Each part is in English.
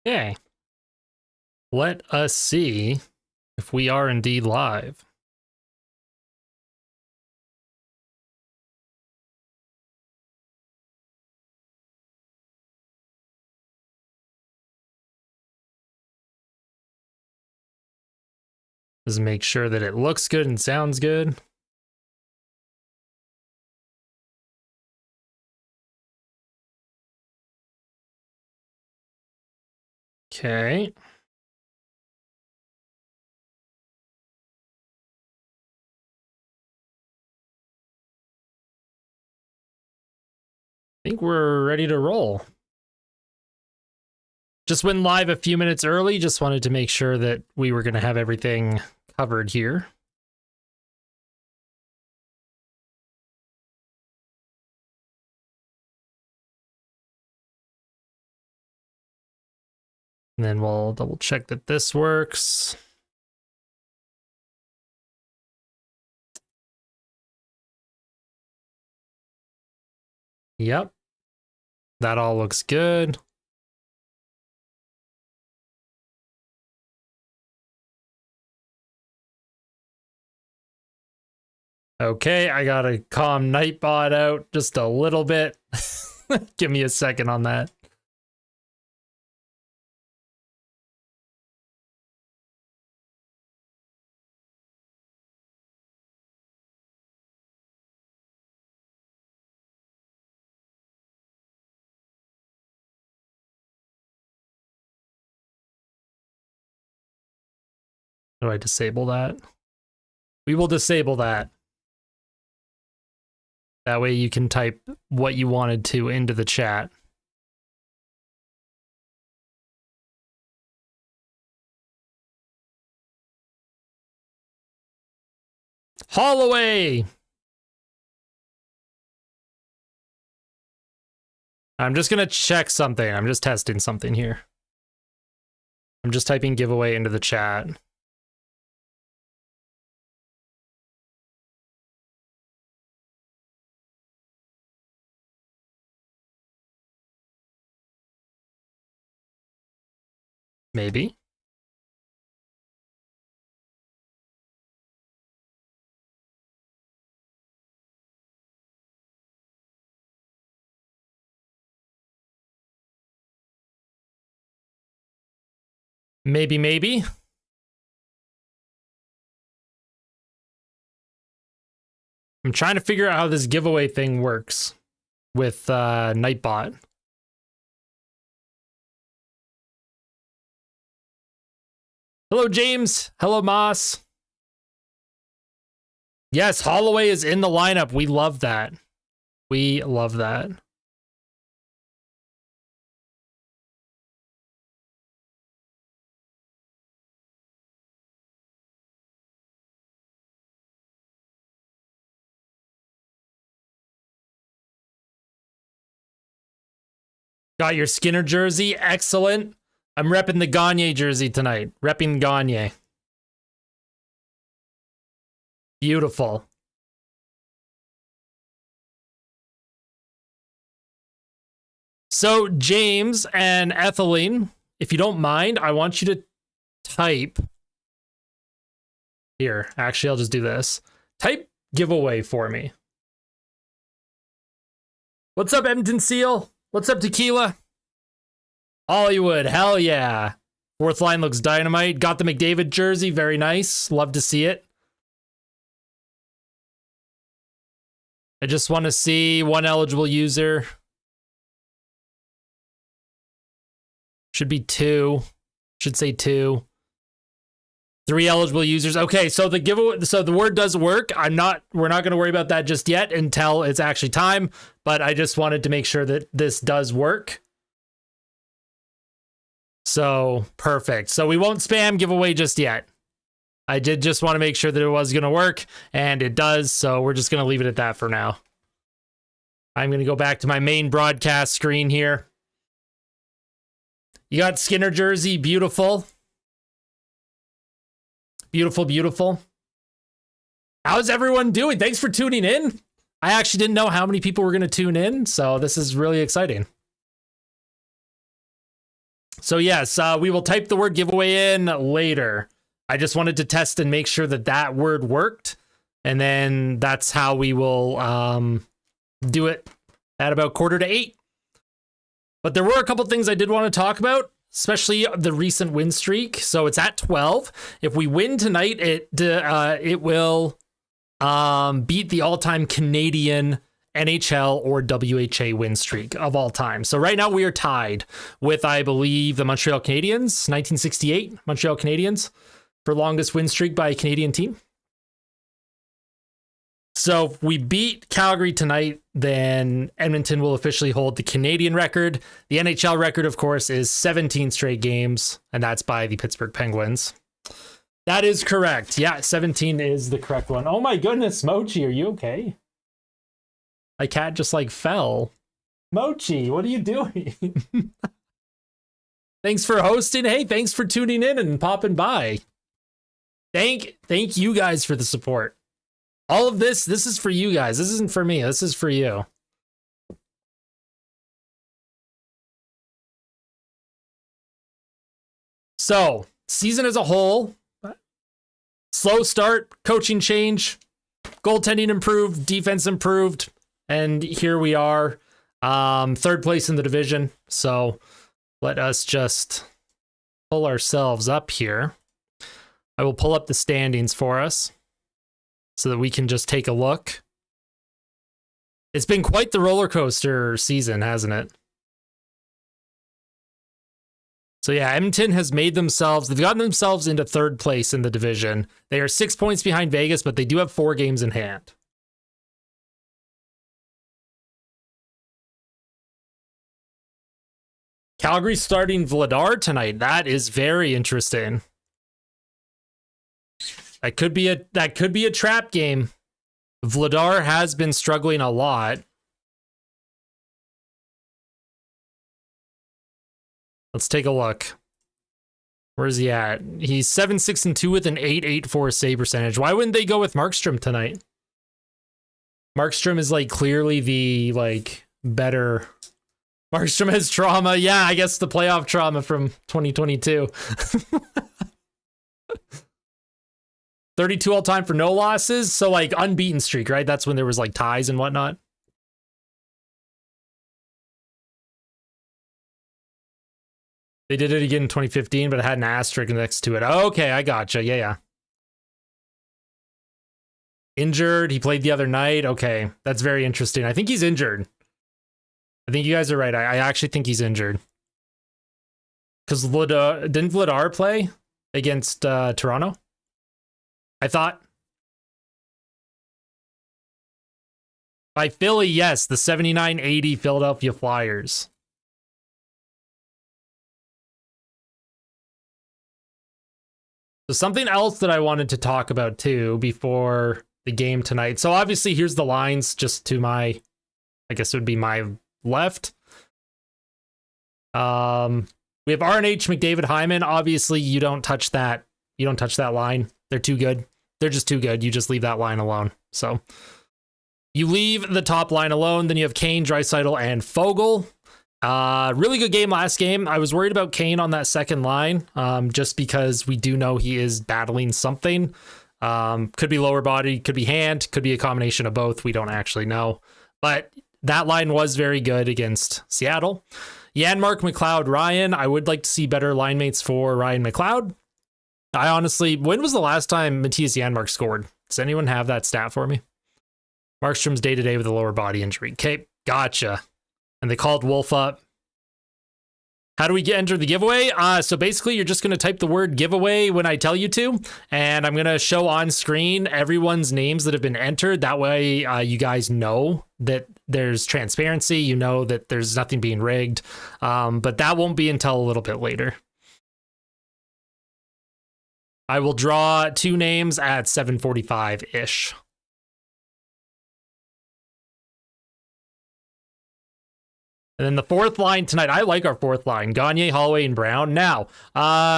Okay. Let us see if we are indeed live. Just make sure that it looks good and sounds good. Okay. I think we're ready to roll. Just went live a few minutes early. Just wanted to make sure that we were going to have everything covered here. And then we'll double check that this works. Yep. That all looks good. Okay, I gotta calm Nightbot out just a little bit. Give me a second on that. Do I disable that? We will disable that. That way you can type what you wanted to into the chat. Holloway! I'm just gonna check something. I'm just testing something here. I'm just typing giveaway into the chat. Maybe. Maybe. I'm trying to figure out how this giveaway thing works with Nightbot. Hello, James. Hello, Moss. Yes, Holloway is in the lineup. We love that. We love that. Got your Skinner jersey. Excellent. I'm repping the Gagne jersey tonight. Repping Gagne. Beautiful. So, James and Ethylene, if you don't mind, I want you to type. Here, actually, I'll just do this. Type giveaway for me. What's up, Edmonton Seal? What's up, Tequila? Hollywood, hell yeah. Fourth line looks dynamite. Got the McDavid jersey, very nice. Love to see it. I just want to see one eligible user. Should be two. Should say two. 3 eligible users. Okay, so the giveaway, so the word does work. We're not going to worry about that just yet until it's actually time, but I just wanted to make sure that this does work. So, perfect. So we won't spam giveaway just yet. I did just want to make sure that it was going to work, and it does, so we're just going to leave it at that for now. I'm going to go back to my main broadcast screen here. You got Skinner jersey, beautiful. Beautiful. How's everyone doing? Thanks for tuning in. I actually didn't know how many people were going to tune in, so this is really exciting. So yes, we will type the word giveaway in later. I just wanted to test and make sure that that word worked. And then that's how we will do it at about 7:45. But there were a couple things I did want to talk about, especially the recent win streak. So it's at 12. If we win tonight, it will beat the all-time Canadian NHL or WHA win streak of all time. So right now we are tied with, I believe, the Montreal Canadiens, 1968 Montreal Canadiens, for longest win streak by a Canadian team. So if we beat Calgary tonight, then Edmonton will officially hold the Canadian record. The NHL record, of course, is 17 straight games, and that's by the Pittsburgh Penguins. That is correct. Yeah, 17 is the correct one. Oh my goodness, Mochi, are you okay? My cat just like fell. Mochi, what are you doing? Thanks for hosting. Hey, thanks for tuning in and popping by. Thank you guys for the support. All of this is for you guys. This isn't for me. This is for you. So, season as a whole, slow start, coaching change, goaltending improved, defense improved, and here we are, third place in the division. So, let us just pull ourselves up here. I will pull up the standings for us so that we can just take a look. It's been quite the roller coaster season, hasn't it? So yeah, Edmonton has they've gotten themselves into third place in the division. They are 6 points behind Vegas, but they do have 4 games in hand. Calgary starting Vladar tonight. That is very interesting. That could be a trap game. Vladar has been struggling a lot. Let's take a look. Where's he at? He's 7-6-2 with an 8.84 save percentage. Why wouldn't they go with Markstrom tonight? Markstrom is like clearly the better. Markstrom has trauma. Yeah, I guess the playoff trauma from 2022. 32 all time for no losses. So like unbeaten streak, right? That's when there was like ties and whatnot. They did it again in 2015, but it had an asterisk next to it. Okay, I gotcha. Yeah. Injured. He played the other night. Okay, that's very interesting. I think he's injured. I think you guys are right. I actually think he's injured. Because didn't Vladar play against Toronto? I thought. By Philly, yes, the 79-80 Philadelphia Flyers. So something else that I wanted to talk about too before the game tonight. So obviously here's the lines just to my, I guess it would be my left. We have RNH, McDavid, Hyman. Obviously you don't touch that. You don't touch that line. They're too good. They're just too good. You just leave that line alone. So you leave the top line alone. Then you have Kane, Draisaitl, and Fogle. Really good game last game. I was worried about Kane on that second line, just because we do know he is battling something. Could be lower body, could be hand, could be a combination of both. We don't actually know. But that line was very good against Seattle. Janmark, McLeod, Ryan. I would like to see better line mates for Ryan McLeod. I honestly, when was the last time Matthias Janmark scored? Does anyone have that stat for me? Markstrom's day-to-day with a lower body injury. Okay, gotcha. And they called Wolf up. How do we enter the giveaway? So basically, you're just going to type the word giveaway when I tell you to, and I'm going to show on screen everyone's names that have been entered. That way, you guys know that there's transparency. You know that there's nothing being rigged, but that won't be until a little bit later. I will draw 2 names at 7:45-ish. And then the fourth line tonight, I like our fourth line, Gagne, Holloway, and Brown. Now,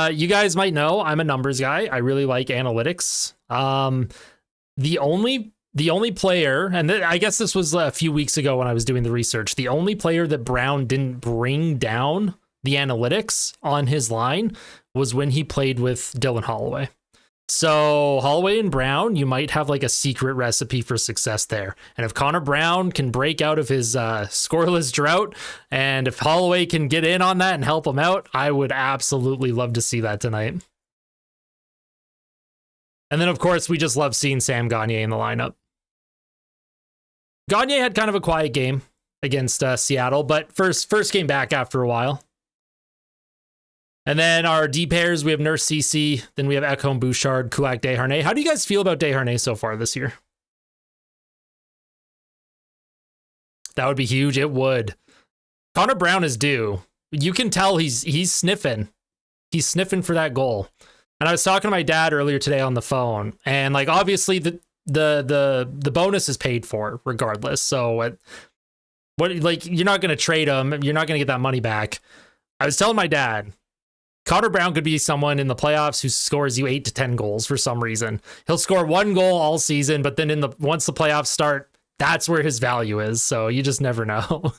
you guys might know I'm a numbers guy. I really like analytics. The only player, and I guess this was a few weeks ago when I was doing the research, the only player that Brown didn't bring down the analytics on his line was when he played with Dylan Holloway. So Holloway and Brown, you might have like a secret recipe for success there. And if Connor Brown can break out of his scoreless drought, and if Holloway can get in on that and help him out, I would absolutely love to see that tonight. And then, of course, we just love seeing Sam Gagner in the lineup. Gagner had kind of a quiet game against Seattle, but first game back after a while. And then our D pairs, we have Nurse CC, then we have Ekholm Bouchard, Kulak Desharnais. How do you guys feel about Desharnais so far this year? That would be huge. It would. Connor Brown is due. You can tell he's sniffing. He's sniffing for that goal. And I was talking to my dad earlier today on the phone, and like obviously the bonus is paid for regardless. So what like you're not going to trade him. You're not going to get that money back. I was telling my dad, Connor Brown could be someone in the playoffs who scores you 8 to 10 goals for some reason. He'll score 1 goal all season, but then once the playoffs start, that's where his value is. So you just never know.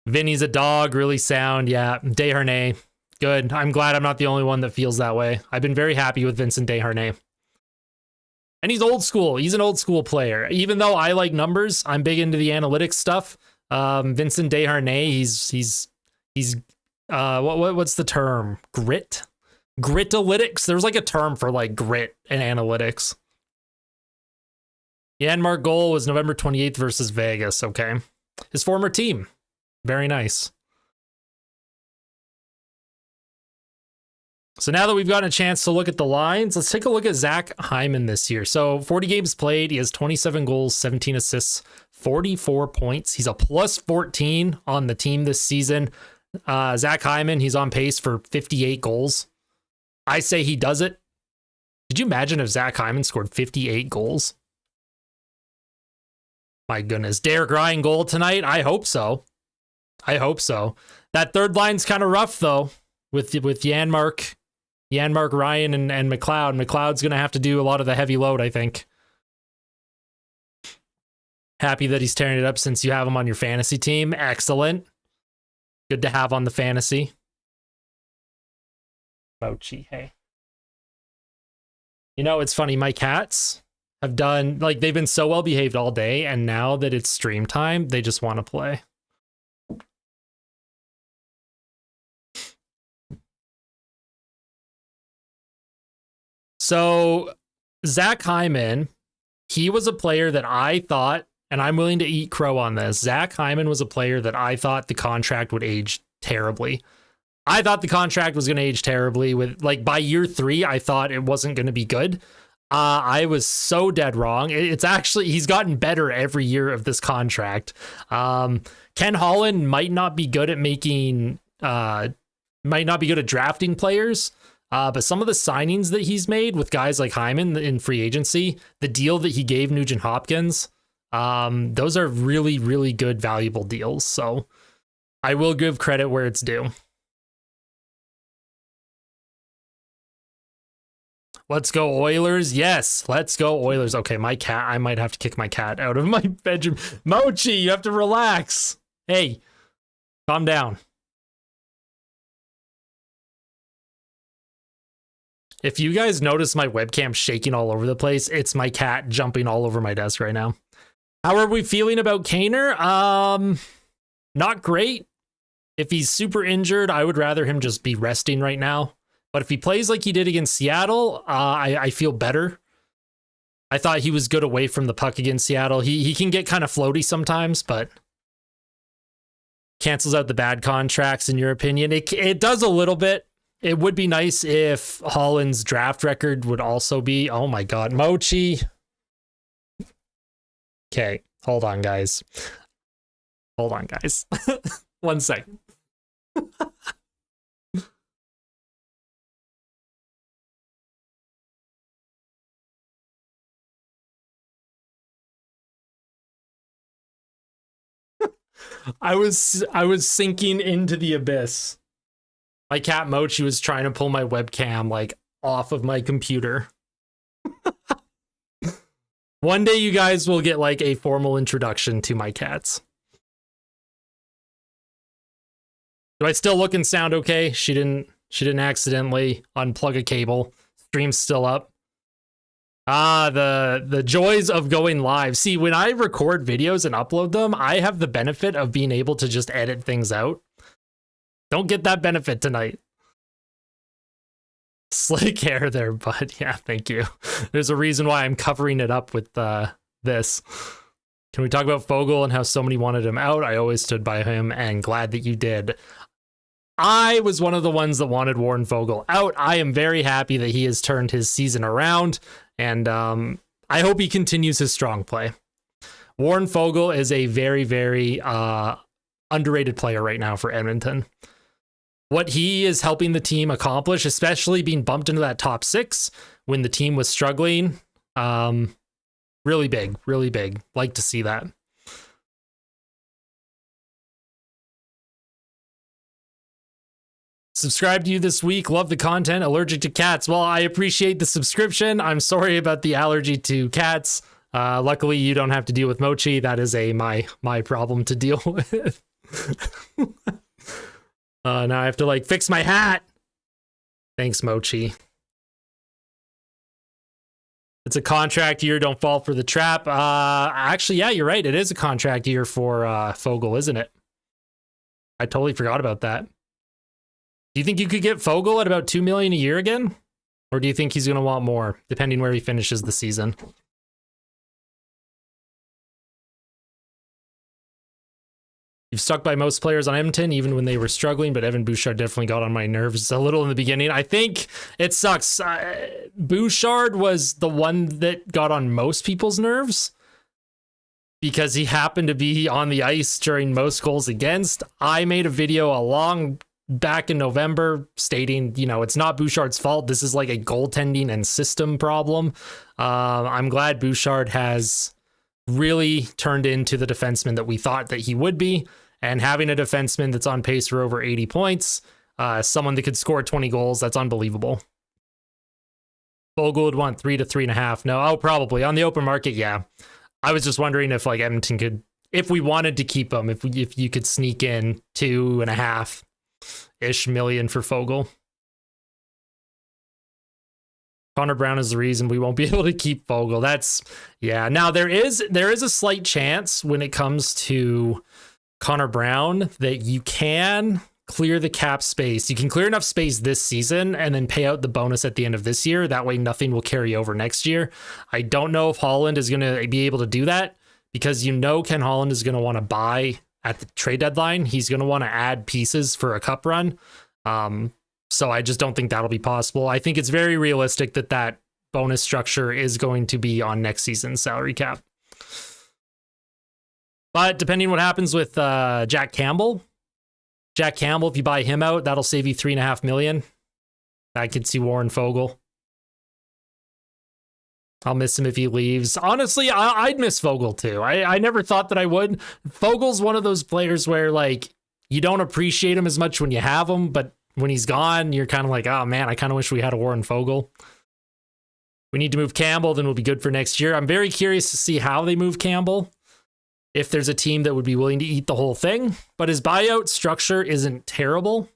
Vinny's a dog, really sound. Yeah, Desharnais, good. I'm glad I'm not the only one that feels that way. I've been very happy with Vincent Desharnais. And he's old school. He's an old school player. Even though I like numbers, I'm big into the analytics stuff. Vincent Desharnais, he's what's the term? Gritalytics? There's like a term for like grit and analytics. Janmark goal was November 28th versus Vegas. Okay. His former team. Very nice. So now that we've gotten a chance to look at the lines, let's take a look at Zach Hyman this year. So 40 games played. He has 27 goals, 17 assists, 44 points. He's a plus 14 on the team this season. Zach Hyman, he's on pace for 58 goals. I say he does it. Could you imagine if Zach Hyman scored 58 goals? My goodness. Derek Ryan goal tonight? I hope so. That third line's kind of rough, though, with Janmark, Ryan, and McLeod. McLeod's going to have to do a lot of the heavy load, I think. Happy that he's tearing it up since you have him on your fantasy team. Excellent. Good to have on the fantasy. Mochi, hey. You know, it's funny. My cats have done, like, they've been so well behaved all day, and now that it's stream time, they just want to play. So, Zach Hyman, he was a player that I thought, and I'm willing to eat crow on this, Zach Hyman was a player that I thought the contract would age terribly. I thought the contract was going to age terribly. With like by year 3, I thought it wasn't going to be good. I was so dead wrong. It's actually, he's gotten better every year of this contract. Ken Holland might not be good at drafting players. But some of the signings that he's made with guys like Hyman in free agency, the deal that he gave Nugent Hopkins, those are really, really good, valuable deals. So I will give credit where it's due. Let's go Oilers. Yes, let's go Oilers. Okay, my cat, I might have to kick my cat out of my bedroom. Mochi, you have to relax. Hey, calm down. If you guys notice my webcam shaking all over the place, it's my cat jumping all over my desk right now. How are we feeling about Kaner? Not great. If he's super injured, I would rather him just be resting right now. But if he plays like he did against Seattle, I feel better. I thought he was good away from the puck against Seattle. He can get kind of floaty sometimes, but cancels out the bad contracts, in your opinion. It does a little bit. It would be nice if Holland's draft record would also be... Oh my God, Mochi. Okay, hold on, guys. 1 second. I was sinking into the abyss. My cat Mochi was trying to pull my webcam like off of my computer. One day you guys will get like a formal introduction to my cats. Do I still look and sound okay? She didn't accidentally unplug a cable. Stream's still up. The joys of going live. See, when I record videos and upload them, I have the benefit of being able to just edit things out. Don't get that benefit tonight. Slick hair there, bud. Yeah, thank you. There's a reason why I'm covering it up with this. Can we talk about Fogle and how so many wanted him out? I always stood by him and glad that you did. I was one of the ones that wanted Warren Fogle out. I am very happy that he has turned his season around, and I hope he continues his strong play. Warren Fogle is a very, very underrated player right now for Edmonton. What he is helping the team accomplish, especially being bumped into that top 6 when the team was struggling, really big, really big. Like to see that. Subscribe to you this week. Love the content. Allergic to cats. Well, I appreciate the subscription. I'm sorry about the allergy to cats. Luckily, you don't have to deal with Mochi. That is my problem to deal with. Now I have to fix my hat. Thanks, Mochi. It's a contract year. Don't fall for the trap. Actually, yeah, you're right. It is a contract year for Fogle, isn't it? I totally forgot about that. Do you think you could get Fogle at about $2 million a year again? Or do you think he's going to want more, depending where he finishes the season? You've stuck by most players on Edmonton, even when they were struggling, but Evan Bouchard definitely got on my nerves a little in the beginning. I think it sucks. Bouchard was the one that got on most people's nerves because he happened to be on the ice during most goals against. I made a video back in November stating, it's not Bouchard's fault. This is like a goaltending and system problem. I'm glad Bouchard has really turned into the defenseman that we thought that he would be. And having a defenseman that's on pace for over 80 points, someone that could score 20 goals, that's unbelievable. Fogle would want 3 to 3.5. No, probably. On the open market, yeah. I was just wondering if Edmonton could, if we wanted to keep him, if you could sneak in 2.5-ish million for Fogle. Connor Brown is the reason we won't be able to keep Fogle. Now there is a slight chance when it comes to Connor Brown that you can clear the cap space. You can clear enough space this season and then pay out the bonus at the end of this year. That way nothing will carry over next year. I don't know if Holland is going to be able to do that because Ken Holland is going to want to buy at the trade deadline. He's going to want to add pieces for a cup run. So I just don't think that'll be possible. I think it's very realistic that bonus structure is going to be on next season's salary cap. But depending what happens with Jack Campbell, if you buy him out, that'll save you $3.5 million. I could see Warren Fogle. I'll miss him if he leaves. Honestly, I'd miss Fogle too. I never thought that I would. Fogle's one of those players where you don't appreciate him as much when you have him, but when he's gone, you're kind of like, oh man, I kind of wish we had a Warren Fogle. We need to move Campbell, then we'll be good for next year. I'm very curious to see how they move Campbell. If there's a team that would be willing to eat the whole thing, but his buyout structure isn't terrible.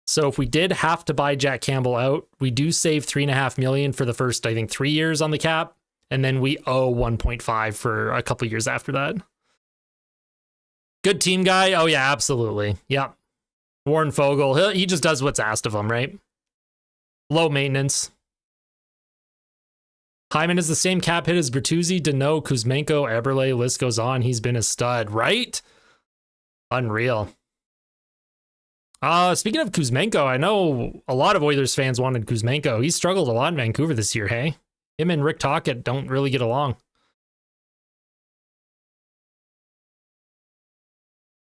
So if we did have to buy Jack Campbell out, we do save $3.5 million for the first, 3 years on the cap. And then we owe 1.5 for a couple years after that. Good team guy. Oh yeah, absolutely. Yep. Warren Fogle. He just does what's asked of him, right? Low maintenance. Hyman is the same cap hit as Bertuzzi, Deneau, Kuzmenko, Eberle, list goes on. He's been a stud, right? Unreal. Speaking of Kuzmenko, I know a lot of Oilers fans wanted Kuzmenko. He struggled a lot in Vancouver this year, hey? Him and Rick Tocchet don't really get along.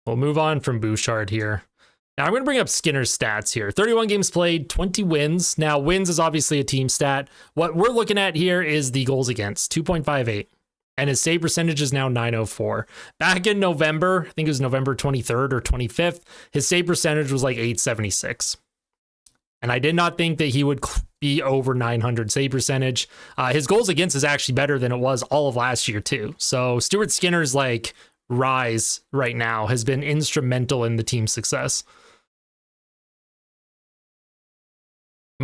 We'll move on from Bouchard here. Now, I'm going to bring up Skinner's stats here. 31 games played, 20 wins. Now, wins is obviously a team stat. What we're looking at here is the goals against, 2.58. And his save percentage is now .904. Back in November, I think it was November 23rd or 25th, his save percentage was .876. And I did not think that he would be over 900 save percentage. His goals against is actually better than it was all of last year, too. So Stuart Skinner's rise right now has been instrumental in the team's success.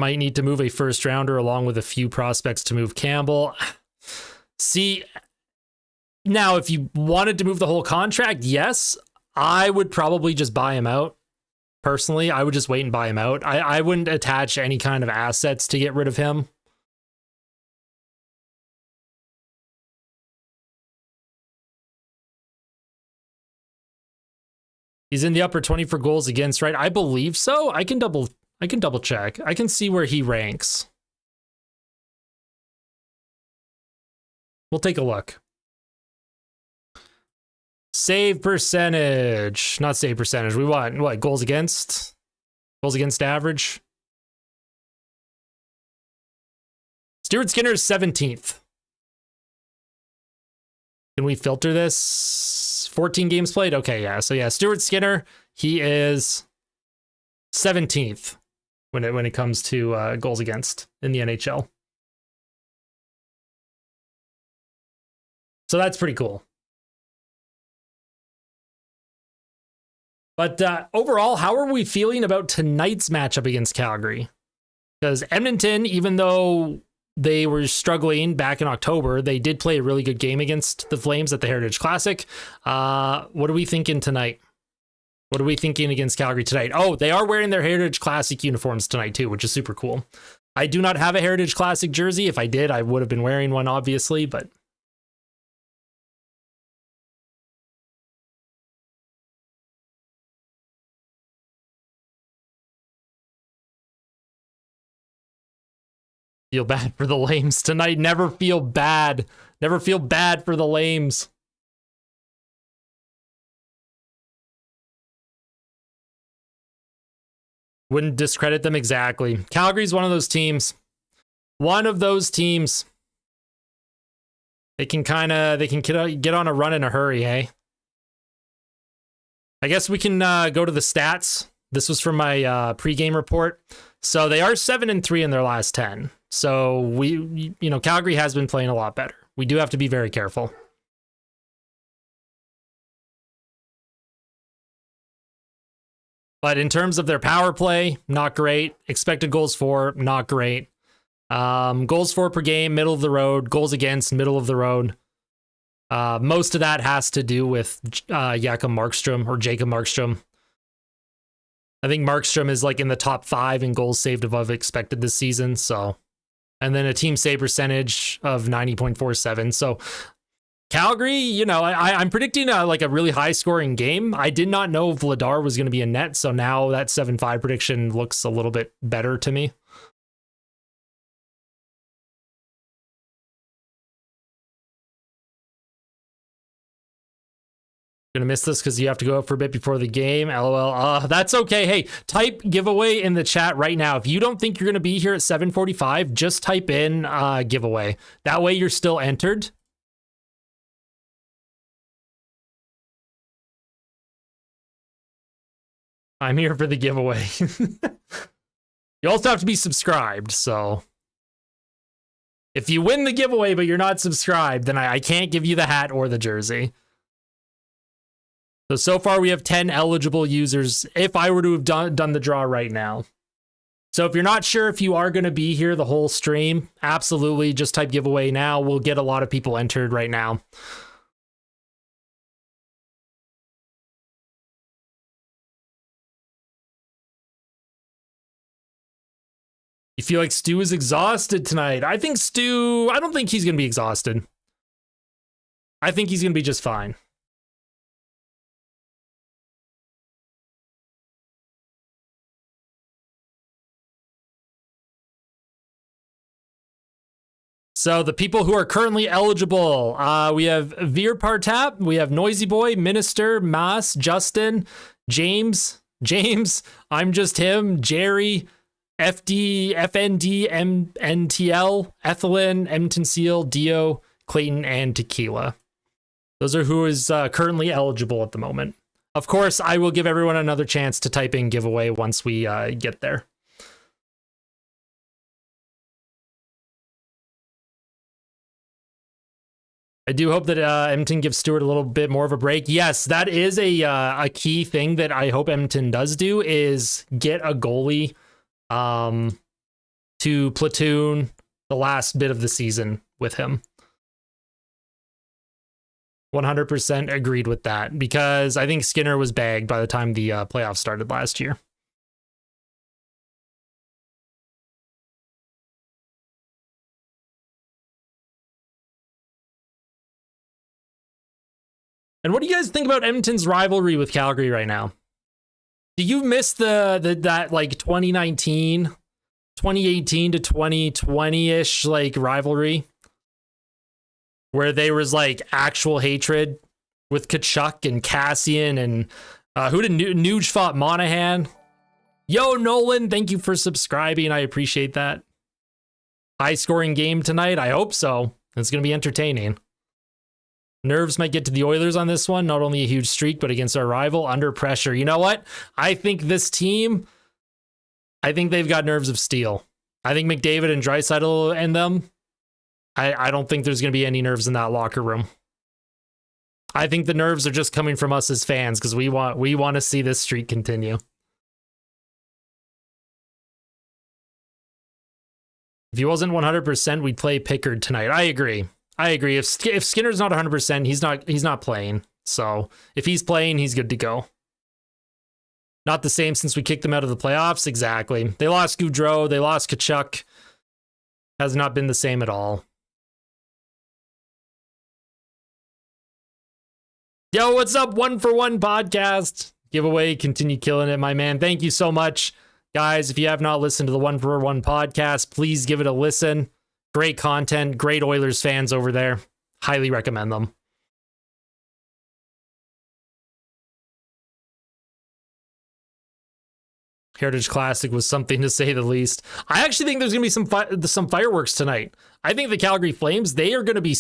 Might need to move a first rounder along with a few prospects to move Campbell. See, now if you wanted to move the whole contract, yes, I would probably just buy him out. Personally, I would just wait and buy him out. I wouldn't attach any kind of assets to get rid of him. He's in the upper 20 for goals against, right? I believe so. I can double check. I can see where he ranks. We'll take a look. Save percentage. Not save percentage. We want, what, goals against? Goals against average. Stuart Skinner is 17th. Can we filter this? 14 games played? Okay, yeah. So yeah, Stuart Skinner, he is 17th when it comes to goals against in the NHL. So that's pretty cool. But overall, how are we feeling about tonight's matchup against Calgary? Because Edmonton, even though they were struggling back in October, they did play a really good game against the Flames at the Heritage Classic. What are we thinking tonight? What are we thinking against Calgary tonight? Oh, they are wearing their Heritage Classic uniforms tonight too, which is super cool. I do not have a Heritage Classic jersey. If I did, I would have been wearing one, obviously, but... Feel bad for the lames tonight. Never feel bad. Never feel bad for the lames. Wouldn't discredit them exactly. Calgary's one of those teams. One of those teams. They can get on a run in a hurry, hey? I guess we can go to the stats. This was from my pregame report. So they are 7-3 in their last 10. So Calgary has been playing a lot better. We do have to be very careful. But in terms of their power play, not great. Expected goals for, not great. Goals for per game, middle of the road. Goals against, middle of the road. Most of that has to do with Jacob Markstrom. I think Markstrom is like in the top 5 in goals saved above expected this season. So, and then a team save percentage of 90.47. So Calgary, I'm predicting like a really high scoring game. I did not know Vladar was going to be in net. So now that 7-5 prediction looks a little bit better to me. Gonna miss this because you have to go up for a bit before the game. LOL. That's okay. Hey, type giveaway in the chat right now. If you don't think you're gonna be here at 7:45, just type in giveaway. That way you're still entered. I'm here for the giveaway. You also have to be subscribed, so if you win the giveaway but you're not subscribed, then I can't give you the hat or the jersey. So far we have 10 eligible users if I were to have done the draw right now. So if you're not sure if you are going to be here the whole stream, absolutely just type giveaway now. We'll get a lot of people entered right now. You feel like Stu is exhausted tonight? I don't think he's going to be exhausted. I think he's going to be just fine. So the people who are currently eligible, we have Veer Partap, we have Noisy Boy, Minister, Mas, Justin, James, I'm Just Him, Jerry, FD, FND, MNTL, Ethelyn, Edmonton Seal, Dio, Clayton, and Tequila. Those are who is currently eligible at the moment. Of course, I will give everyone another chance to type in giveaway once we get there. I do hope that Edmonton gives Stewart a little bit more of a break. Yes, that is a key thing that I hope Edmonton does do is get a goalie to platoon the last bit of the season with him. 100% agreed with that, because I think Skinner was bagged by the time the playoffs started last year. And what do you guys think about Edmonton's rivalry with Calgary right now? Do you miss that like 2019, 2018 to 2020-ish like rivalry? Where there was like actual hatred with Tkachuk and Cassian and who did Nuge fought Monahan? Yo, Nolan, thank you for subscribing. I appreciate that. High scoring game tonight. I hope so. It's going to be entertaining. Nerves might get to the Oilers on this one. Not only a huge streak, but against our rival under pressure. You know what? I think this team, I think they've got nerves of steel. I think McDavid and Draisaitl and them, I don't think there's going to be any nerves in that locker room. I think the nerves are just coming from us as fans because we want to see this streak continue. If he wasn't 100%, we'd play Pickard tonight. I agree. If Skinner's not 100%, he's not playing. So if he's playing, he's good to go. Not the same since we kicked them out of the playoffs. Exactly. They lost Gaudreau. They lost Tkachuk. Has not been the same at all. Yo, what's up? 1 for 1 podcast giveaway. Continue killing it, my man. Thank you so much, guys. If you have not listened to the 1 for 1 podcast, please give it a listen. Great content, great Oilers fans over there. Highly recommend them. Heritage Classic was something to say the least. I actually think there's going to be some fireworks tonight. I think the Calgary Flames, they are going to be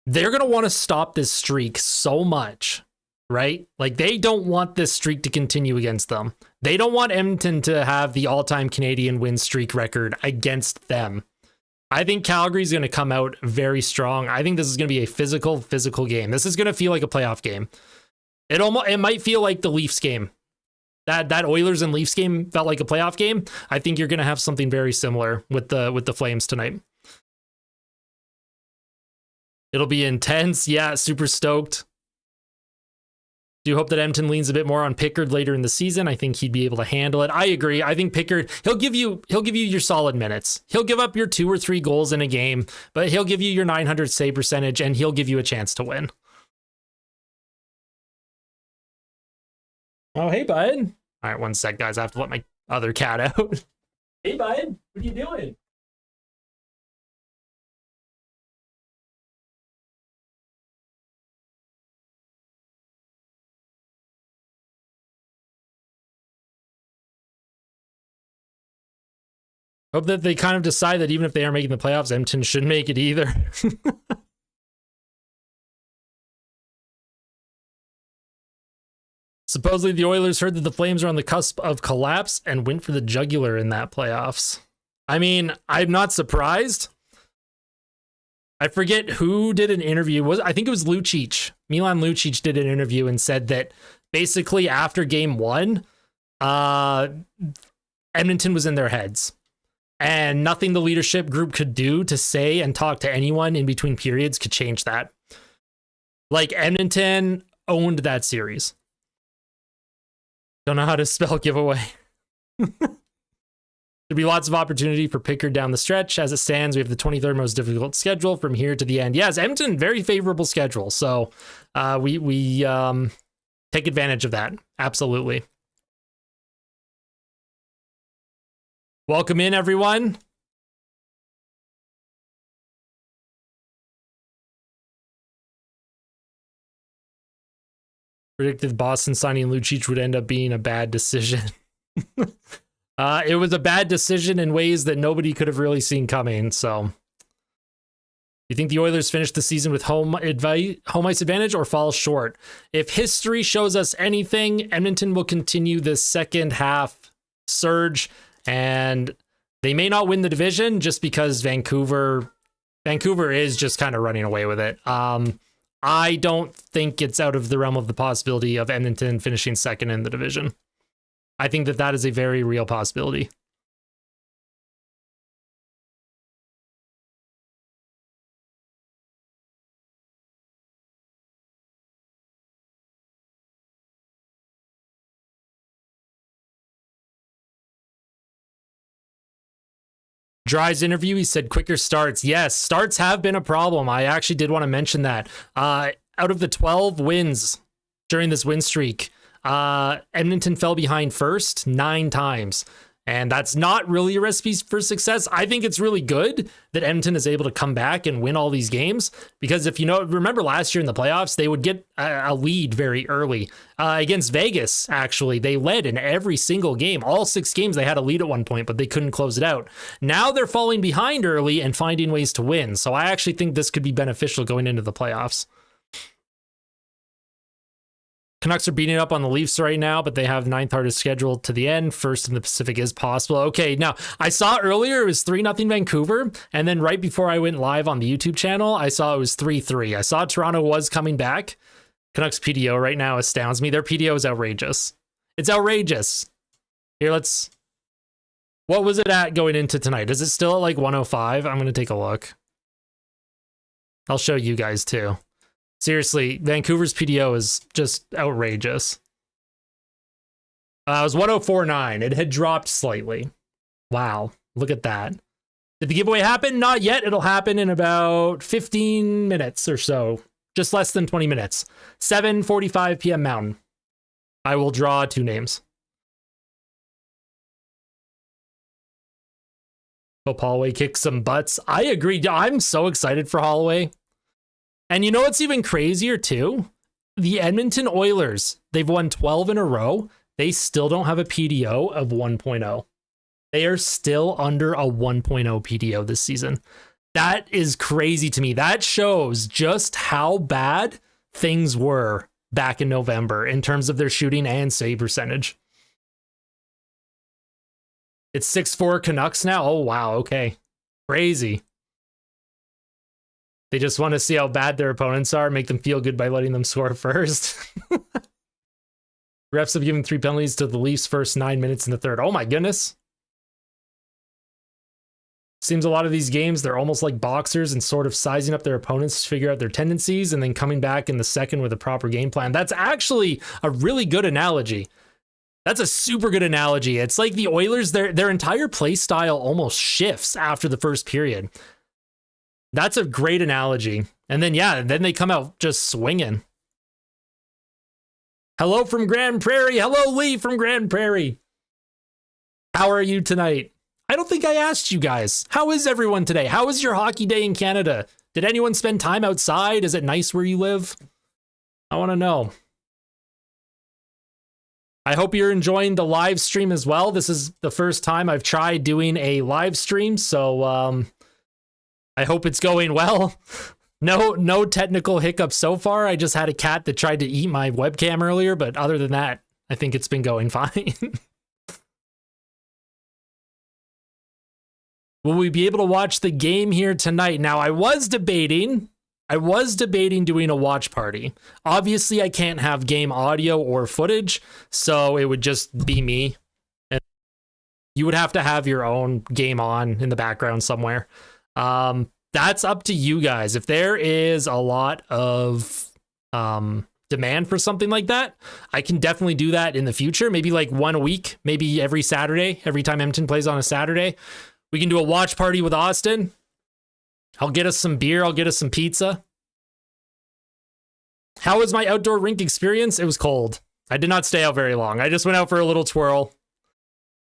they're going to want to stop this streak so much, right? Like, they don't want this streak to continue against them. They don't want Edmonton to have the all-time Canadian win streak record against them. I think Calgary's going to come out very strong. I think this is going to be a physical game. This is going to feel like a playoff game. It might feel like the Leafs game. That Oilers and Leafs game felt like a playoff game. I think you're going to have something very similar with the Flames tonight. It'll be intense. Yeah, super stoked. Do hope that Edmonton leans a bit more on Pickard later in the season. I think he'd be able to handle it. I agree. I think Pickard, he'll give you your solid minutes. He'll give up your 2 or 3 goals in a game, but he'll give you your 900 save percentage and he'll give you a chance to win. Oh, hey, bud. All right, 1 sec, guys. I have to let my other cat out. Hey, bud. What are you doing? Hope that they kind of decide that even if they are making the playoffs, Edmonton shouldn't make it either. Supposedly, the Oilers heard that the Flames are on the cusp of collapse and went for the jugular in that playoffs. I mean, I'm not surprised. I forget who did an interview. I think it was Lucic. Milan Lucic did an interview and said that basically after game 1, Edmonton was in their heads. And nothing the leadership group could do to say and talk to anyone in between periods could change that. Like, Edmonton owned that series. Don't know how to spell giveaway. There'd be lots of opportunity for Pickard down the stretch. As it stands, we have the 23rd most difficult schedule from here to the end. Yes, Edmonton, very favorable schedule. So we take advantage of that. Absolutely. Welcome in, everyone. Predicted Boston signing Lucic would end up being a bad decision. It was a bad decision in ways that nobody could have really seen coming. So, you think the Oilers finish the season with home ice advantage or fall short? If history shows us anything, Edmonton will continue this second half surge. And they may not win the division just because Vancouver is just kind of running away with it. I don't think it's out of the realm of the possibility of Edmonton finishing second in the division. I think that is a very real possibility. Dry's interview, he said quicker starts. Yes, starts have been a problem. I actually did want to mention that. Out of the 12 wins during this win streak, Edmonton fell behind first 9 times. And that's not really a recipe for success. I think it's really good that Edmonton is able to come back and win all these games, because if you remember last year in the playoffs, they would get a lead very early. Against Vegas, actually, they led in every single game. All 6 games, they had a lead at one point, but they couldn't close it out. Now they're falling behind early and finding ways to win. So I actually think this could be beneficial going into the playoffs. Canucks are beating up on the Leafs right now, but they have 9th hardest schedule to the end. First in the Pacific is possible. Okay, now I saw earlier it was 3-0 Vancouver, and then right before I went live on the YouTube channel, I saw it was 3-3. I saw Toronto was coming back. Canucks PDO right now astounds me. Their PDO is outrageous. It's outrageous. Here, what was it at going into tonight? Is it still at like 105? I'm going to take a look. I'll show you guys too. Seriously, Vancouver's PDO is just outrageous. It was 104.9. It had dropped slightly. Wow, look at that. Did the giveaway happen? Not yet. It'll happen in about 15 minutes or so. Just less than 20 minutes. 7:45 p.m. Mountain. I will draw 2 names. Hope Holloway kicks some butts. I agree. I'm so excited for Holloway. And you know what's even crazier too? The Edmonton Oilers, they've won 12 in a row. They still don't have a PDO of 1.0. They are still under a 1.0 PDO this season. That is crazy to me. That shows just how bad things were back in November in terms of their shooting and save percentage. It's 6-4 Canucks now. Oh, wow. Okay. Crazy. They just want to see how bad their opponents are, make them feel good by letting them score first. Refs have given 3 penalties to the Leafs first 9 minutes in the third. Oh my goodness. Seems a lot of these games, they're almost like boxers and sort of sizing up their opponents to figure out their tendencies and then coming back in the second with a proper game plan. That's actually a really good analogy. That's a super good analogy. It's like the Oilers, their entire play style almost shifts after the first period. That's a great analogy. And then, yeah, then they come out just swinging. Hello from Grand Prairie. Hello, Lee from Grand Prairie. How are you tonight? I don't think I asked you guys. How is everyone today? How is your hockey day in Canada? Did anyone spend time outside? Is it nice where you live? I want to know. I hope you're enjoying the live stream as well. This is the first time I've tried doing a live stream, so I hope it's going well. No technical hiccups so far. I just had a cat that tried to eat my webcam earlier, but other than that, I think it's been going fine. Will we be able to watch the game here tonight? Now, I was debating doing a watch party. Obviously, I can't have game audio or footage, so it would just be me. And you would have to have your own game on in the background somewhere. That's up to you guys. If there is a lot of demand for something like that, I can definitely do that in the future. Maybe like one a week, maybe every Saturday, every time Edmonton plays on a Saturday. We can do a watch party with Austin. I'll get us some beer. I'll get us some pizza. How was my outdoor rink experience? It was cold. I did not stay out very long. I just went out for a little twirl,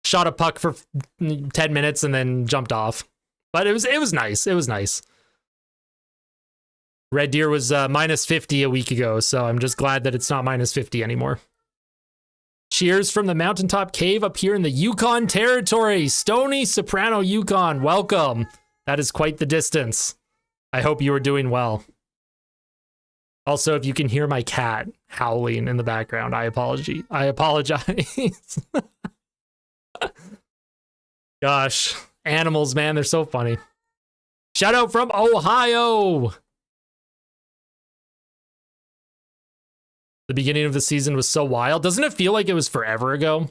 shot a puck for 10 minutes, and then jumped off. But it was nice. It was nice. Red Deer was minus 50 a week ago, so I'm just glad that it's not minus 50 anymore. Cheers from the mountaintop cave up here in the Yukon territory. Stony Soprano, Yukon. Welcome. That is quite the distance. I hope you are doing well. Also, if you can hear my cat howling in the background, I apologize. Gosh, animals, man, they're so funny. Shout out from Ohio. The beginning of the season was so wild. Doesn't it feel like it was forever ago?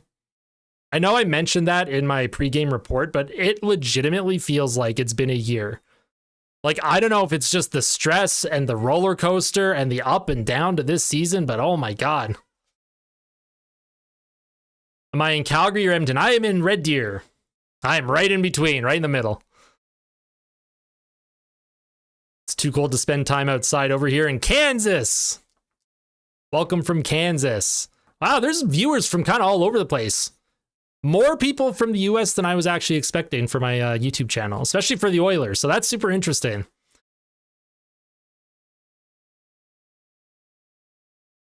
I know I mentioned that in my pregame report, but it legitimately feels like it's been a year. Like, I don't know if it's just the stress and the roller coaster and the up and down to this season, but oh my God. Am I in Calgary or Edmonton? I am in Red Deer. I am right in between, right in the middle. It's too cold to spend time outside over here in Kansas. Welcome from Kansas. Wow, there's viewers from kind of all over the place. More people from the US than I was actually expecting for my YouTube channel, especially for the Oilers. So that's super interesting.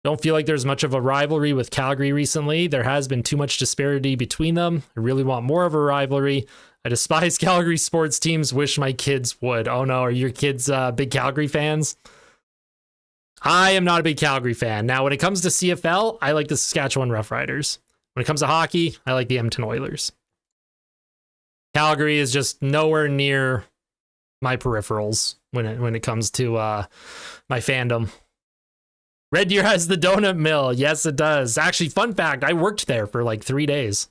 Don't feel like there's much of a rivalry with Calgary recently. There has been too much disparity between them. I really want more of a rivalry. I despise Calgary sports teams. Wish my kids would. Oh no, are your kids big Calgary fans? I am not a big Calgary fan. Now, when it comes to CFL, I like the Saskatchewan Roughriders. When it comes to hockey, I like the Edmonton Oilers. Calgary is just nowhere near my peripherals when it comes to my fandom. Red Deer has the donut mill. Yes, it does. Actually, fun fact, I worked there for like 3 days.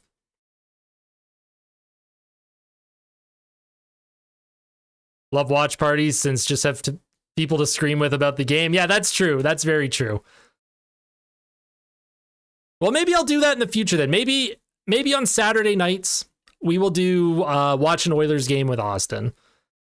Love watch parties since just have people to scream with about the game. Yeah, that's true. That's very true. Well, maybe I'll do that in the future then. Maybe on Saturday nights, we will do watch an Oilers game with Austin.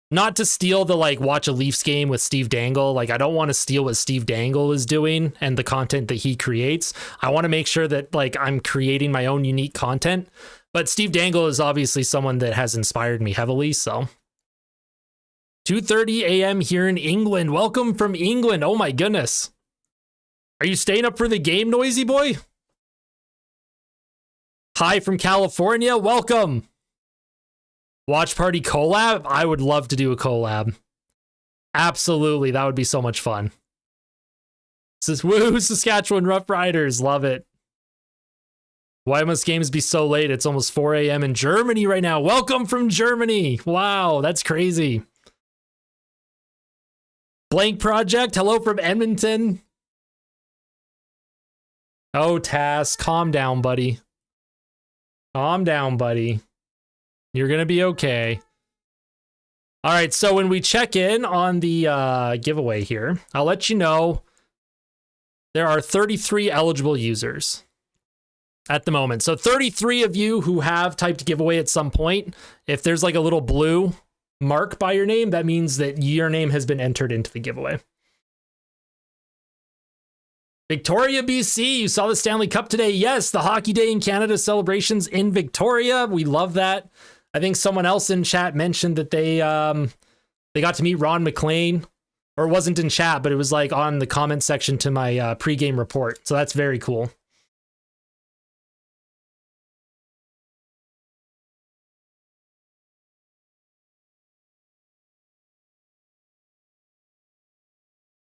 Not to steal the watch a Leafs game with Steve Dangle. I don't want to steal what Steve Dangle is doing and the content that he creates. I want to make sure that I'm creating my own unique content. But Steve Dangle is obviously someone that has inspired me heavily. So 2:30 a.m. here in England. Welcome from England. Oh my goodness. Are you staying up for the game, noisy boy? Hi from California. Welcome. Watch party collab? I would love to do a collab. Absolutely. That would be so much fun. This is woo, Saskatchewan Roughriders. Love it. Why must games be so late? It's almost 4 a.m. in Germany right now. Welcome from Germany. Wow, that's crazy. Blank Project. Hello from Edmonton. Oh, Tass, calm down, buddy. Calm down, buddy. You're going to be okay. All right, so when we check in on the giveaway here, I'll let you know there are 33 eligible users at the moment. So 33 of you who have typed giveaway at some point, if there's a little blue mark by your name, that means that your name has been entered into the giveaway. Victoria, BC, you saw the Stanley Cup today. Yes, the Hockey Day in Canada celebrations in Victoria. We love that. I think someone else in chat mentioned that they got to meet Ron McLean, or it wasn't in chat, but it was on the comment section to my pregame report. So that's very cool.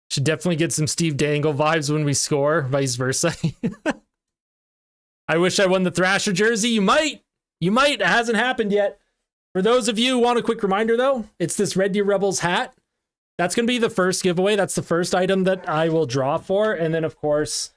Should definitely get some Steve Dangle vibes when we score, vice versa. I wish I won the Thrasher jersey. You might. It hasn't happened yet. For those of you who want a quick reminder, though, it's this Red Deer Rebels hat. That's going to be the first giveaway. That's the first item that I will draw for. And then, of course,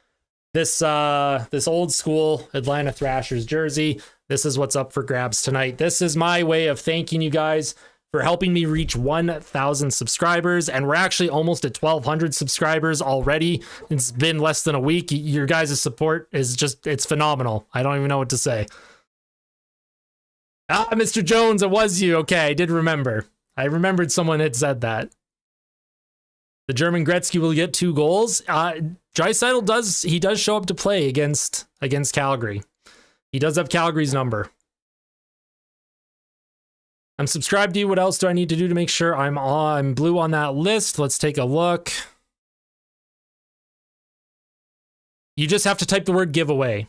this old school Atlanta Thrashers jersey. This is what's up for grabs tonight. This is my way of thanking you guys for helping me reach 1,000 subscribers. And we're actually almost at 1,200 subscribers already. It's been less than a week. Your guys' support is it's phenomenal. I don't even know what to say. Ah, Mr. Jones, it was you. Okay, I did remember. I remembered someone had said that. The German Gretzky will get 2 goals. Draisaitl does show up to play against Calgary. He does have Calgary's number. I'm subscribed to you. What else do I need to do to make sure I'm blue on that list? Let's take a look. You just have to type the word giveaway.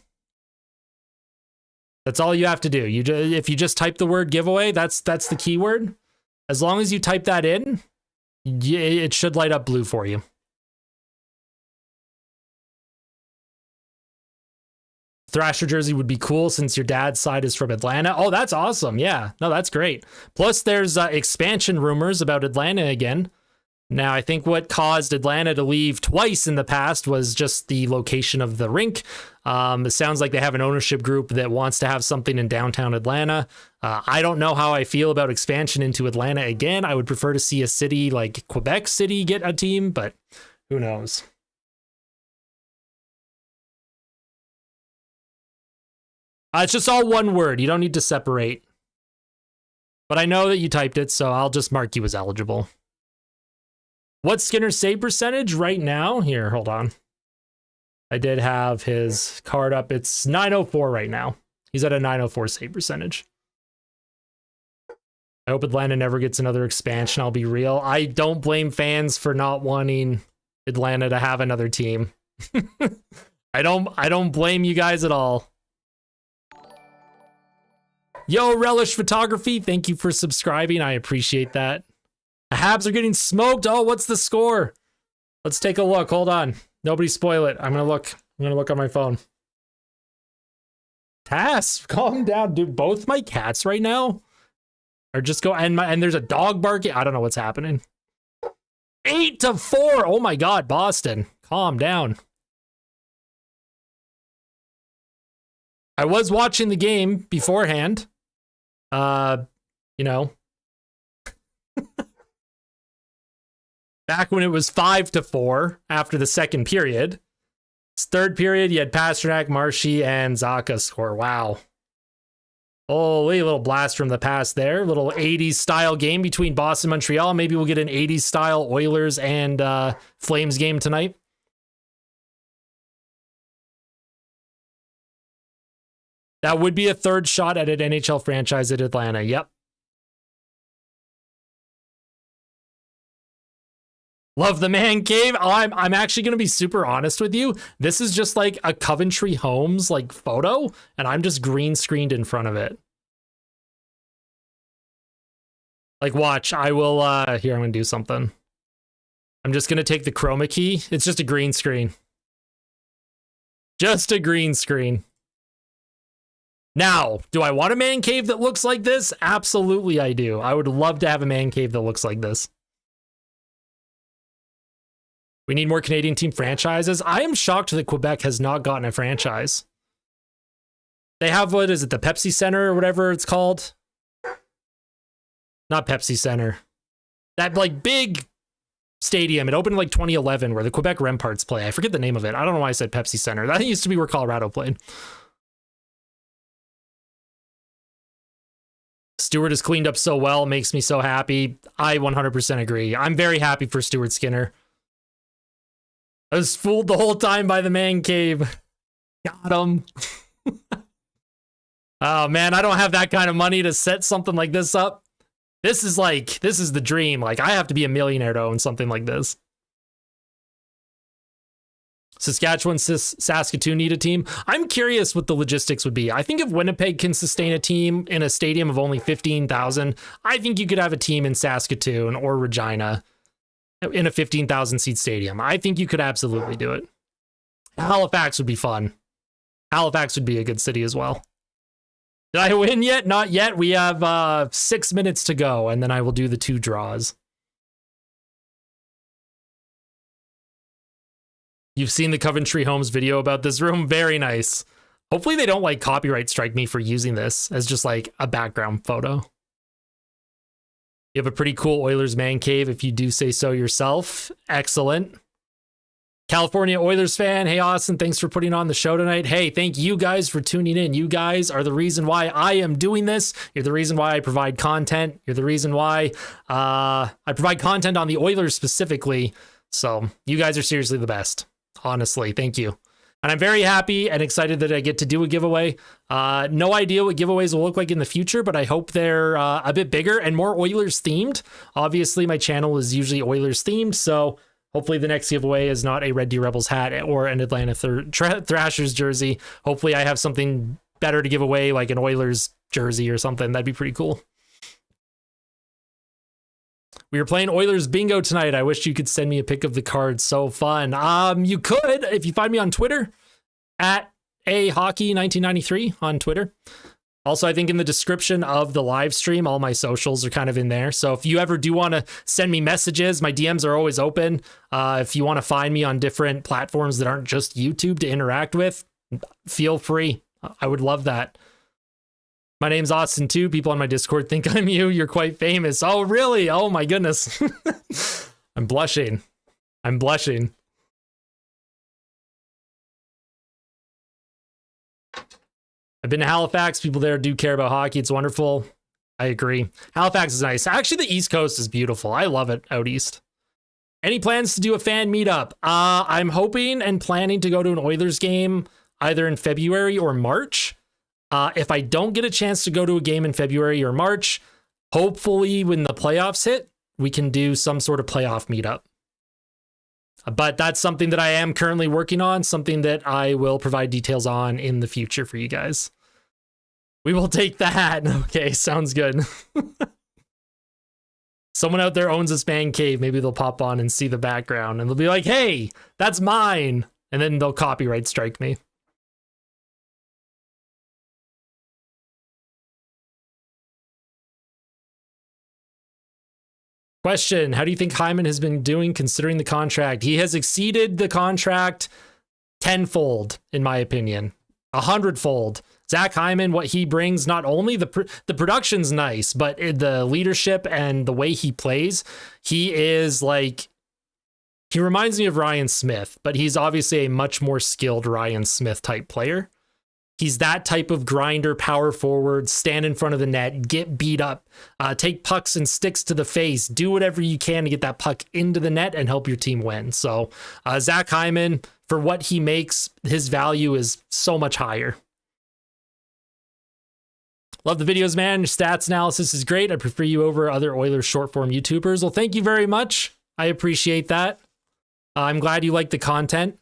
That's all you have to do. If you just type the word giveaway, that's the keyword. As long as you type that in, it should light up blue for you. Thrasher jersey would be cool since your dad's side is from Atlanta. Oh, that's awesome. Yeah, no, that's great. Plus, there's expansion rumors about Atlanta again. Now, I think what caused Atlanta to leave twice in the past was just the location of the rink. It sounds like they have an ownership group that wants to have something in downtown Atlanta. I don't know how I feel about expansion into Atlanta again. I would prefer to see a city like Quebec City get a team, but who knows? It's just all one word. You don't need to separate. But I know that you typed it, so I'll just mark you as eligible. What's Skinner's save percentage right now? Here, hold on. I did have his card up. It's 904 right now. He's at a 904 save percentage. I hope Atlanta never gets another expansion. I'll be real. I don't blame fans for not wanting Atlanta to have another team. I don't blame you guys at all. Yo, Relish Photography, thank you for subscribing. I appreciate that. The Habs are getting smoked. Oh, what's the score? Let's take a look. Hold on. Nobody spoil it. I'm gonna look on my phone. Tass, calm down, dude. Both my cats right now are just go and there's a dog barking. I don't know what's happening. 8-4. Oh my god, Boston. Calm down. I was watching the game beforehand. You know. Back when it was 5-4 after the second period. Third period, you had Pasternak, Marshy, and Zaka score. Wow. Holy, a little blast from the past there. Little 80s style game between Boston and Montreal. Maybe we'll get an 80s style Oilers and Flames game tonight. That would be a third shot at an NHL franchise at Atlanta. Yep. Love the man cave. Oh, I'm actually going to be super honest with you. This is just like a Coventry Homes like photo, and I'm just green screened in front of it. Like, watch. I will, here, I'm going to do something. I'm just going to take the chroma key. It's just a green screen. Just a green screen. Now, do I want a man cave that looks like this? Absolutely I do. I would love to have a man cave that looks like this. We need more Canadian team franchises. I am shocked that Quebec has not gotten a franchise. They have, what is it, the Pepsi Center or whatever it's called? Not Pepsi Center. That like big stadium. It opened in like 2011 where the Quebec Remparts play. I forget the name of it. I don't know why I said Pepsi Center. That used to be where Colorado played. Stewart has cleaned up so well. Makes me so happy. I 100% agree. I'm very happy for Stuart Skinner. I was fooled the whole time by the man cave. Got him. Oh man, I don't have that kind of money to set something like this up. This is the dream. Like, I have to be a millionaire to own something like this. Saskatchewan, Saskatoon need a team. I'm curious what the logistics would be. I think if Winnipeg can sustain a team in a stadium of only 15,000, I think you could have a team in Saskatoon or Regina in a 15,000 seat stadium. I think you could absolutely do it. Halifax would be fun. Halifax would be a good city as well. Did I win yet? Not yet. We have 6 minutes to go, and then I will do the 2 draws. You've seen the Coventry Homes video about this room. Very nice. Hopefully they don't like copyright strike me for using this as just like a background photo. You have a pretty cool Oilers man cave if you do say so yourself. Excellent. California Oilers fan. Hey, Austin, thanks for putting on the show tonight. Hey, thank you guys for tuning in. You guys are the reason why I am doing this. You're the reason why I provide content. You're the reason why I provide content on the Oilers specifically. So you guys are seriously the best. Honestly, thank you. And I'm very happy and excited that I get to do a giveaway. No idea what giveaways will look like in the future, but I hope they're a bit bigger and more Oilers themed. Obviously, my channel is usually Oilers themed, so hopefully the next giveaway is not a Red Deer Rebels hat or an Atlanta Thrashers jersey. Hopefully I have something better to give away, like an Oilers jersey or something. That'd be pretty cool. We were playing Oilers bingo tonight. I wish you could send me a pic of the card. So fun. You could, if you find me on Twitter, at ahockey1993 on Twitter. Also, I think in the description of the live stream, all my socials are kind of in there. So if you ever do want to send me messages, my DMs are always open. If you want to find me on different platforms that aren't just YouTube to interact with, feel free. I would love that. My name's Austin too. People on my Discord think I'm you. You're quite famous. Oh, really? Oh my goodness. I'm blushing. I'm blushing. I've been to Halifax. People there do care about hockey. It's wonderful. I agree. Halifax is nice. Actually, the East Coast is beautiful. I love it out east. Any plans to do a fan meetup? I'm hoping and planning to go to an Oilers game either in February or March. If I don't get a chance to go to a game in February or March, hopefully when the playoffs hit, we can do some sort of playoff meetup. But that's something that I am currently working on, something that I will provide details on in the future for you guys. We will take that. Okay, sounds good. Someone out there owns this man cave. Maybe they'll pop on and see the background and they'll be like, hey, that's mine. And then they'll copyright strike me. Question, how do you think Hyman has been doing considering the contract? He has exceeded the contract tenfold, in my opinion. 100-fold. Zach Hyman, what he brings, not only the production's nice, but the leadership and the way he plays, he is like, he reminds me of Ryan Smith, but he's obviously a much more skilled Ryan Smith type player. He's that type of grinder, power forward, stand in front of the net, get beat up, take pucks and sticks to the face, do whatever you can to get that puck into the net and help your team win. So Zach Hyman, for what he makes, his value is so much higher. Love the videos, man. Your stats analysis is great. I prefer you over other Oilers short form YouTubers. Well, thank you very much. I appreciate that. I'm glad you like the content.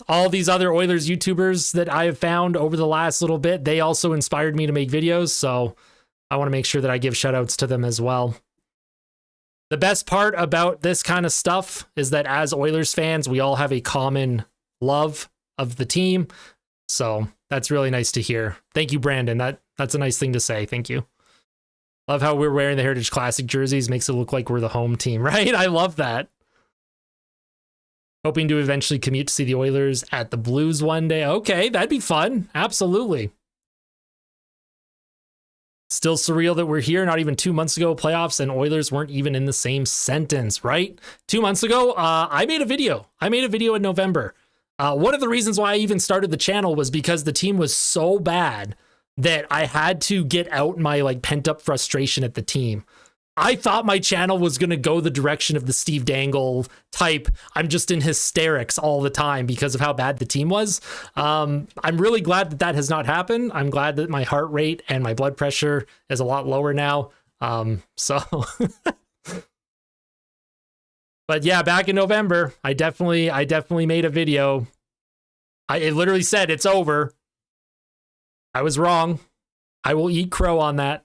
All these other Oilers YouTubers that I have found over the last little bit, they also inspired me to make videos. So I want to make sure that I give shout outs to them as well. The best part about this kind of stuff is that as Oilers fans, we all have a common love of the team. So that's really nice to hear. Thank you, Brandon. That's a nice thing to say. Thank you. Love how we're wearing the Heritage Classic jerseys. Makes it look like we're the home team, right? I love that. Hoping to eventually commute to see the Oilers at the Blues one day. Okay, that'd be fun. Absolutely. Still surreal that we're here. Not even 2 months ago, playoffs and Oilers weren't even in the same sentence, right? 2 months ago, I made a video. In November. One of the reasons why I even started the channel was because the team was so bad that I had to get out my like pent up frustration at the team. I thought my channel was going to go the direction of the Steve Dangle type. I'm just in hysterics all the time because of how bad the team was. I'm really glad that that has not happened. I'm glad that my heart rate and my blood pressure is a lot lower now. So, but yeah, back in November, I definitely made a video. It literally said it's over. I was wrong. I will eat crow on that.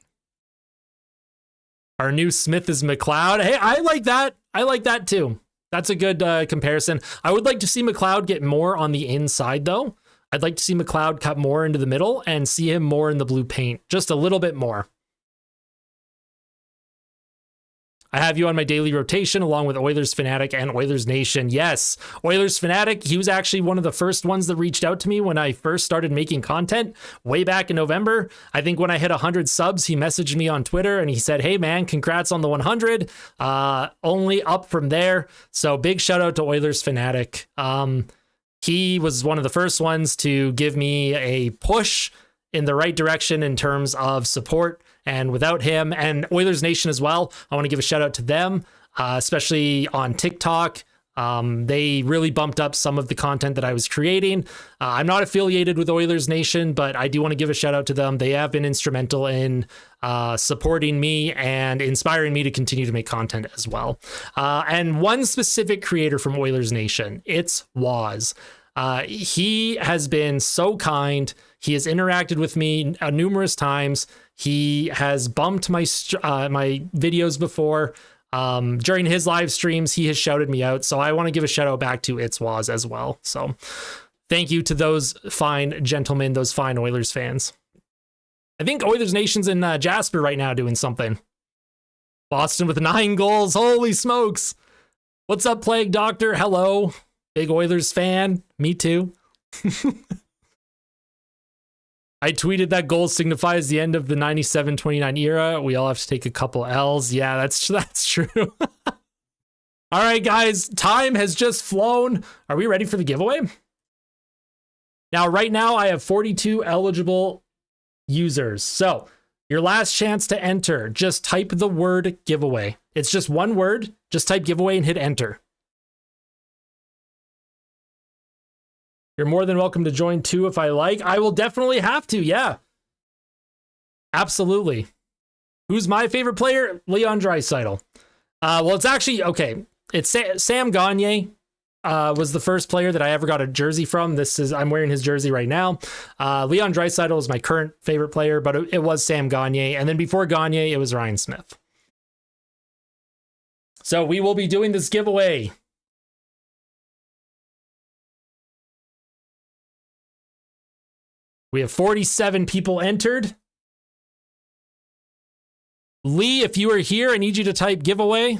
Our new Smith is McLeod. Hey, I like that. I like that too. That's a good comparison. I would like to see McLeod get more on the inside, though. I'd like to see McLeod cut more into the middle and see him more in the blue paint. Just a little bit more. I have you on my daily rotation along with Oilers Fanatic and Oilers Nation. Yes, Oilers Fanatic, he was actually one of the first ones that reached out to me when I first started making content way back in November. I think when I hit 100 subs, he messaged me on Twitter and he said, hey man, congrats on the 100. Only up from there. So big shout out to Oilers Fanatic. He was one of the first ones to give me a push in the right direction in terms of support. And without him and Oilers Nation as well, I want to give a shout out to them, especially on TikTok. They really bumped up some of the content that I was creating. I'm not affiliated with Oilers Nation, but I do want to give a shout out to them. They have been instrumental in supporting me and inspiring me to continue to make content as well. And one specific creator from Oilers Nation, it's Waz. He has been so kind. He has interacted with me numerous times. He has bumped my my videos before. During his live streams, he has shouted me out. So I want to give a shout out back to It's Waz as well. So thank you to those fine gentlemen, those fine Oilers fans. I think Oilers Nation's in Jasper right now doing something. Boston with 9 goals. Holy smokes. What's up, Plague Doctor? Hello. Big Oilers fan. Me too. I tweeted that goal signifies the end of the 97-29 era. We all have to take a couple L's. Yeah, that's true. All right, guys, time has just flown. Are we ready for the giveaway? Now, right now, I have 42 eligible users. So your last chance to enter, just type the word giveaway. It's just one word. Just type giveaway and hit enter. You're more than welcome to join too if I like. I will definitely have to, yeah. Absolutely. Who's my favorite player? Leon Draisaitl. Well, it's actually, okay. It's Sam Gagner was the first player that I ever got a jersey from. I'm wearing his jersey right now. Leon Draisaitl is my current favorite player, but it was Sam Gagner. And then before Gagner, it was Ryan Smith. So we will be doing this giveaway. We have 47 people entered. Lee, if you are here, I need you to type giveaway.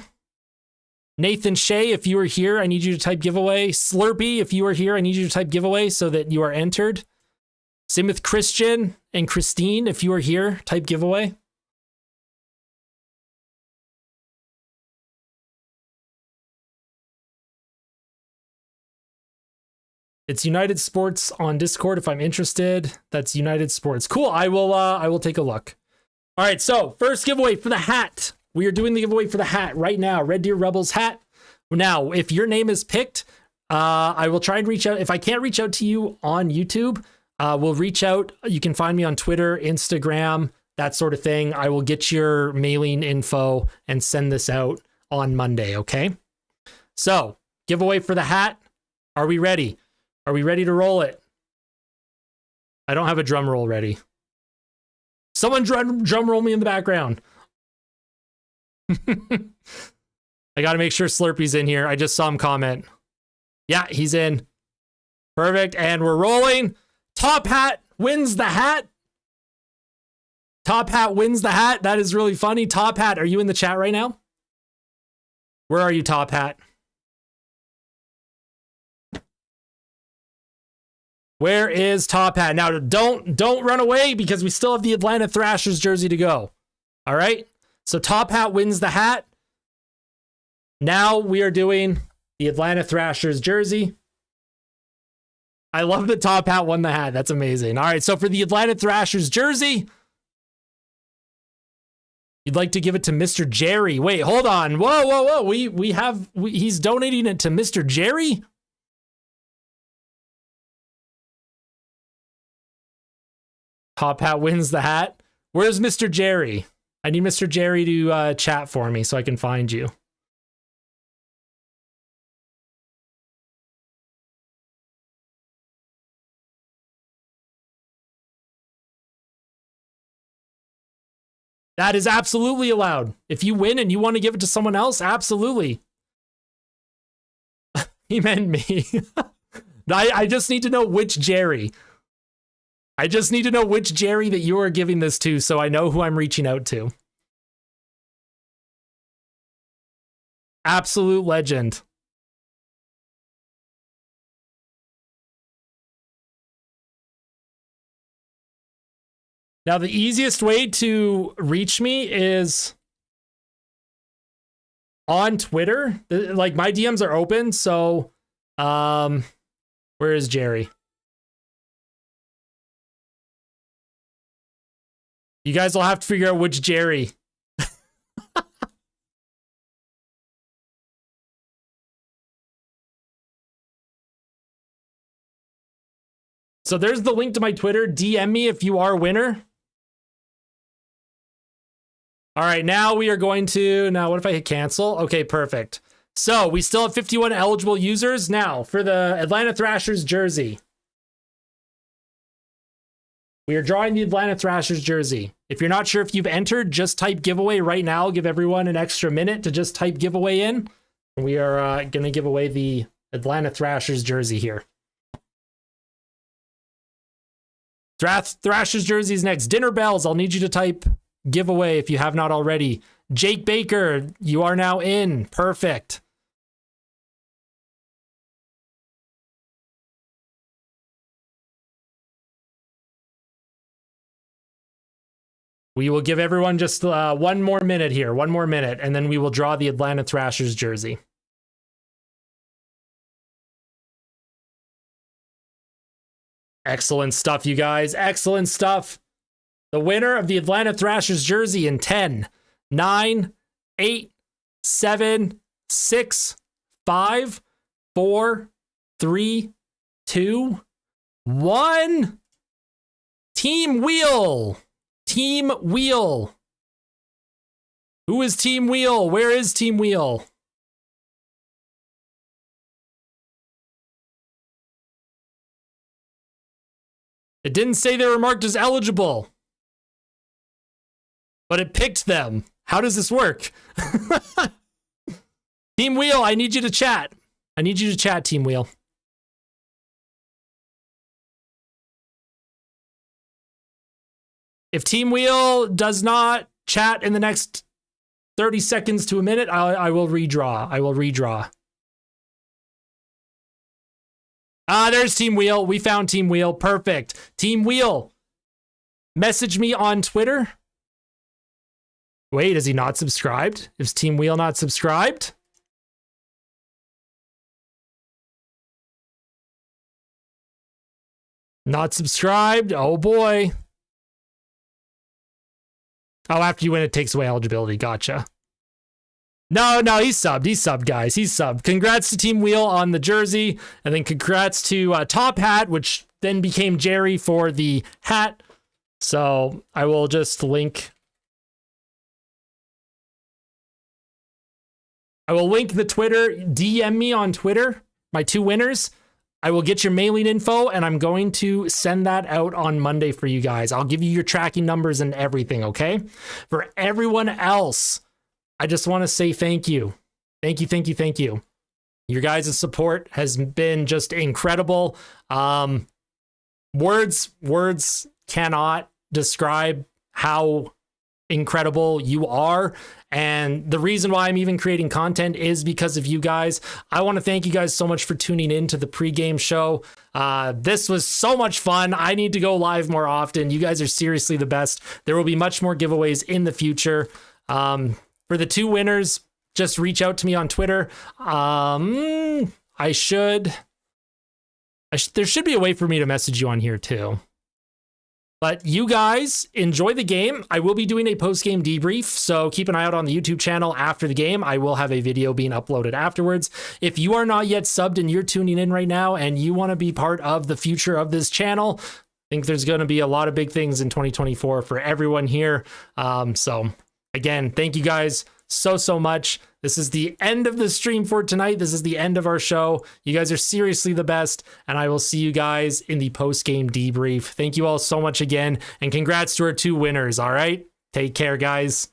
Nathan Shea, if you are here, I need you to type giveaway. Slurpee, if you are here, I need you to type giveaway so that you are entered. Same with Christian and Christine, if you are here, type giveaway. It's United Sports on Discord if I'm interested. That's United Sports. Cool. I will take a look. All right, so first giveaway for the hat. We are doing the giveaway for the hat right now. Red Deer Rebels hat. Now, if your name is picked, I will try and reach out. If I can't reach out to you on YouTube, we'll reach out. You can find me on Twitter, Instagram, that sort of thing. I will get your mailing info and send this out on Monday, okay? So, giveaway for the hat. Are we ready? Are we ready to roll it? I don't have a drum roll ready. Someone drum roll me in the background. I got to make sure Slurpee's in here. I just saw him comment. Yeah, he's in. Perfect. And we're rolling. Top Hat wins the hat. Top Hat wins the hat. That is really funny. Top Hat, are you in the chat right now? Where are you, Top Hat? Where is Top Hat? Now, don't run away because we still have the Atlanta Thrashers jersey to go. All right? So Top Hat wins the hat. Now we are doing the Atlanta Thrashers jersey. I love that Top Hat won the hat. That's amazing. All right, so for the Atlanta Thrashers jersey, you'd like to give it to Mr. Jerry. Wait, hold on. Whoa. He's donating it to Mr. Jerry? Top Hat wins the hat. Where's Mr. Jerry? I need Mr. Jerry to chat for me so I can find you. That is absolutely allowed. If you win and you want to give it to someone else, absolutely. He meant me. I just need to know which Jerry. I just need to know which Jerry that you are giving this to so I know who I'm reaching out to. Absolute legend. Now, the easiest way to reach me is on Twitter. Like, my DMs are open, so where is Jerry? You guys will have to figure out which Jerry. So there's the link to my Twitter. DM me if you are a winner. All right, now we are going to... Now, what if I hit cancel? Okay, perfect. So we still have 51 eligible users. Now, for the Atlanta Thrashers jersey. We are drawing the Atlanta Thrashers jersey. If you're not sure if you've entered, just type giveaway right now. I'll give everyone an extra minute to just type giveaway in. We are going to give away the Atlanta Thrashers jersey here. Thrashers jerseys next. Dinner Bells, I'll need you to type giveaway if you have not already. Jake Baker, you are now in. Perfect. We will give everyone just one more minute here, and then we will draw the Atlanta Thrashers jersey. Excellent stuff, you guys. Excellent stuff. The winner of the Atlanta Thrashers jersey in 10, 9, 8, 7, 6, 5, 4, 3, 2, 1. Team Wheel. Team Wheel. Who is Team Wheel? Where is Team Wheel? It didn't say they were marked as eligible, but it picked them. How does this work? Team Wheel, I need you to chat. I need you to chat, Team Wheel. If Team Wheel does not chat in the next 30 seconds to a minute, I will redraw. I will redraw. There's Team Wheel. We found Team Wheel. Perfect. Team Wheel, message me on Twitter. Wait, is he not subscribed? Is Team Wheel not subscribed? Not subscribed. Oh boy. Oh, after you win, it takes away eligibility. Gotcha. No, he's subbed. He's subbed, guys. He's subbed. Congrats to Team Wheel on the jersey. And then congrats to Top Hat, which then became Jerry for the hat. So I will just link. I will link the Twitter. DM me on Twitter, my 2 winners. I will get your mailing info, and I'm going to send that out on Monday for you guys. I'll give you your tracking numbers and everything, okay? For everyone else, I just want to say thank you. Thank you. Your guys' support has been just incredible. Words cannot describe how incredible you are. And the reason why I'm even creating content is because of you guys. I want to thank you guys so much for tuning in to the pregame show. This was so much fun. I need to go live more often. You guys are seriously the best. There will be much more giveaways in the future. For the 2 winners, just reach out to me on Twitter. There should be a way for me to message you on here too. But you guys enjoy the game. I will be doing a post-game debrief, so keep an eye out on the YouTube channel after the game. I will have a video being uploaded afterwards. If you are not yet subbed and you're tuning in right now and you want to be part of the future of this channel, I think there's going to be a lot of big things in 2024 for everyone here. So again, thank you guys so much. This is the end of the stream for tonight. This is the end of our show. You guys are seriously the best, and I will see you guys in the post-game debrief. Thank you all so much again, and congrats to our 2 winners, all right? Take care, guys.